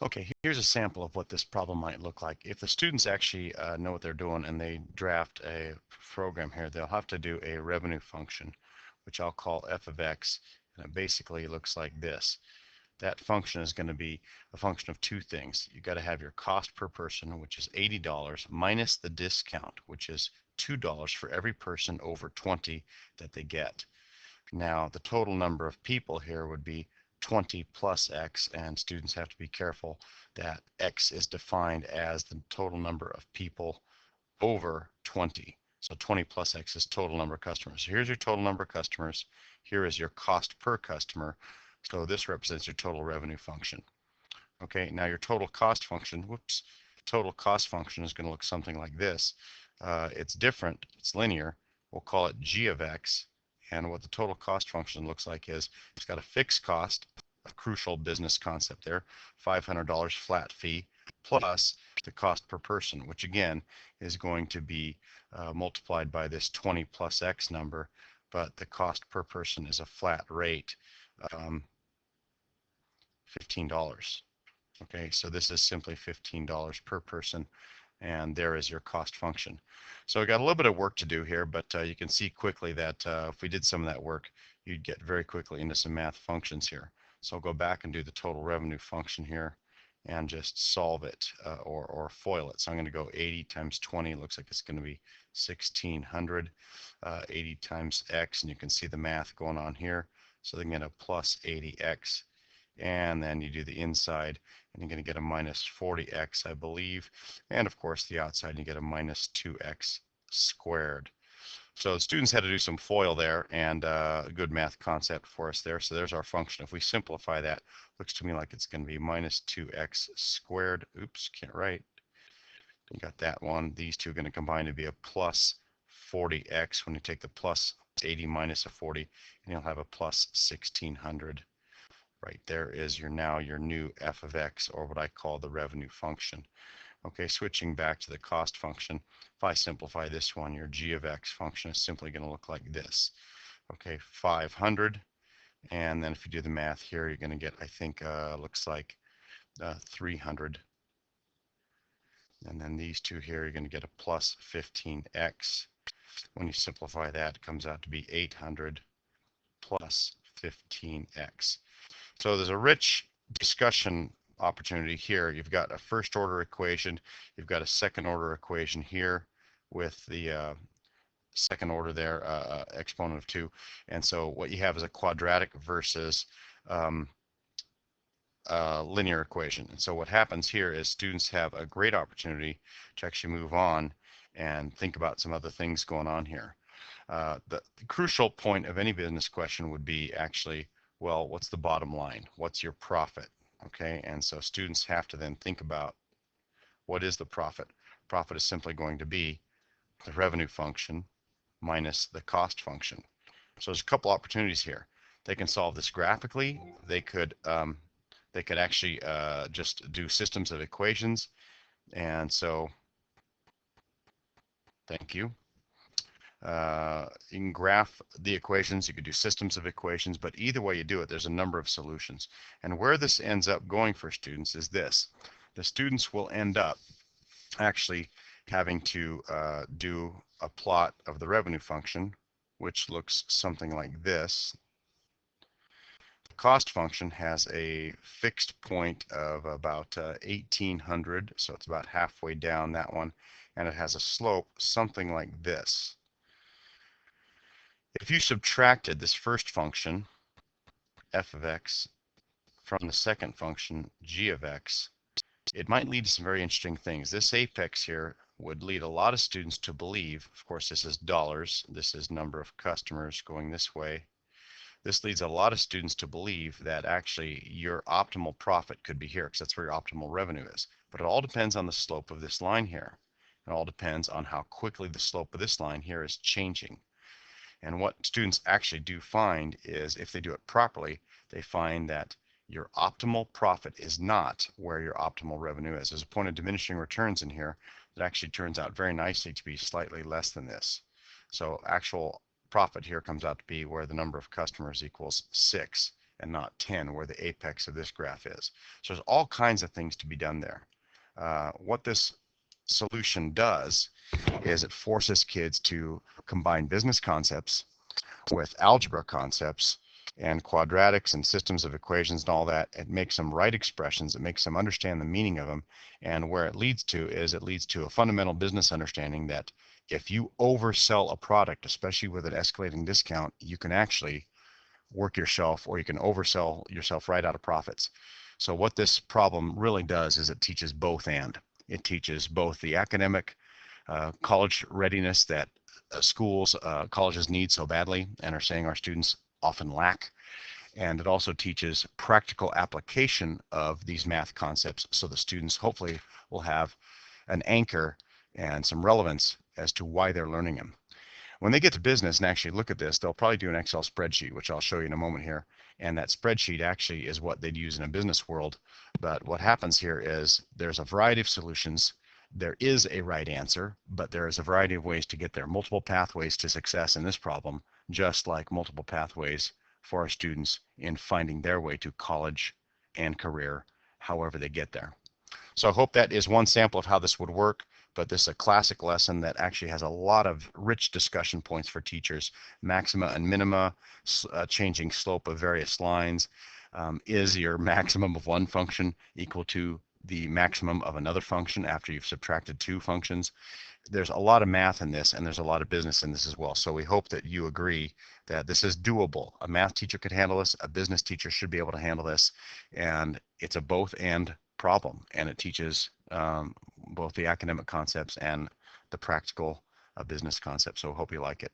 Okay, here's a sample of what this problem might look like. If the students actually know what they're doing and they draft a program here, they'll have to do a revenue function, which I'll call f of x, and it basically looks like this. That function is going to be a function of two things. You've got to have your cost per person, which is $80, minus the discount, which is $2 for every person over 20 that they get. Now, the total number of people here would be 20 plus x, and students have to be careful that x is defined as the total number of people over 20. So 20 plus x is total number of customers. So here's your total number of customers. Here is your cost per customer. So this represents your total revenue function. Okay, now your total cost function, whoops, total cost function is going to look something like this. It's different, it's linear. We'll call it g of x. And what the total cost function looks like is it's got a fixed cost, a crucial business concept there, $500 flat fee, plus the cost per person, which again is going to be multiplied by this 20 plus x number, but the cost per person is a flat rate, $15. Okay, so this is simply $15 per person, and there is your cost function. So we got a little bit of work to do here, but you can see quickly that if we did some of that work, you'd get very quickly into some math functions here. So I'll go back and do the total revenue function here and just solve it or FOIL it. So I'm going to go 80 times 20, looks like it's going to be 1600, 80 times x, and you can see the math going on here. So they can get a plus 80x. And then you do the inside, and you're going to get a minus 40x, I believe. And of course, the outside, you get a minus 2x squared. So the students had to do some FOIL there, and a good math concept for us there. So there's our function. If we simplify that, looks to me like it's going to be minus 2x squared. Oops, can't write. You got that one. These two are going to combine to be a plus 40x when you take the plus 80 minus a 40, and you'll have a plus 1600. Right there is your new f of x, or what I call the revenue function. Okay, switching back to the cost function, if I simplify this one, your g of x function is simply going to look like this. Okay, 500, and then if you do the math here, you're going to get, I think, looks like 300. And then these two here, you're going to get a plus 15x. When you simplify that, it comes out to be 800 plus 15x. So there's a rich discussion opportunity here. You've got a first order equation, you've got a second order equation here with the second order there, exponent of 2. And so what you have is a quadratic versus linear equation. And so what happens here is students have a great opportunity to actually move on and think about some other things going on here. The crucial point of any business question would be actually, well, what's the bottom line? What's your profit? Okay, and so students have to then think about what is the profit? Profit is simply going to be the revenue function minus the cost function. So there's a couple opportunities here. They can solve this graphically. They could actually just do systems of equations. And so, thank you. You can graph the equations, you could do systems of equations, but either way you do it, there's a number of solutions. And where this ends up going for students is this. The students will end up actually having to do a plot of the revenue function, which looks something like this. The cost function has a fixed point of about 1800, so it's about halfway down that one, and it has a slope something like this. If you subtracted this first function, f of x, from the second function, g of x, it might lead to some very interesting things. This apex here would lead a lot of students to believe, of course this is dollars, this is number of customers going this way. This leads a lot of students to believe that actually your optimal profit could be here, because that's where your optimal revenue is. But it all depends on the slope of this line here. It all depends on how quickly the slope of this line here is changing. And what students actually do find is, if they do it properly, they find that your optimal profit is not where your optimal revenue is. There's a point of diminishing returns in here that actually turns out very nicely to be slightly less than this. So actual profit here comes out to be where the number of customers equals 6, and not 10 where the apex of this graph is. So there's all kinds of things to be done there. What this solution does is it forces kids to combine business concepts with algebra concepts and quadratics and systems of equations and all that. It makes them write expressions. It makes them understand the meaning of them. And where it leads to is it leads to a fundamental business understanding that if you oversell a product, especially with an escalating discount, you can actually work yourself, or you can oversell yourself right out of profits. So what this problem really does is it teaches both and. It teaches both the academic college readiness that schools, colleges need so badly and are saying our students often lack. And it also teaches practical application of these math concepts so the students hopefully will have an anchor and some relevance as to why they're learning them. When they get to business and actually look at this, they'll probably do an Excel spreadsheet, which I'll show you in a moment here. And that spreadsheet actually is what they'd use in a business world. But what happens here is there's a variety of solutions. There is a right answer, but there is a variety of ways to get there. Multiple pathways to success in this problem, just like multiple pathways for our students in finding their way to college and career, however they get there. So I hope that is one sample of how this would work, but this is a classic lesson that actually has a lot of rich discussion points for teachers. Maxima and minima, changing slope of various lines. Is your maximum of one function equal to the maximum of another function after you've subtracted two functions? There's a lot of math in this, and there's a lot of business in this as well. So we hope that you agree that this is doable. A math teacher could handle this. A business teacher should be able to handle this. And it's a both and problem. And it teaches both the academic concepts and the practical business concepts. So I hope you like it.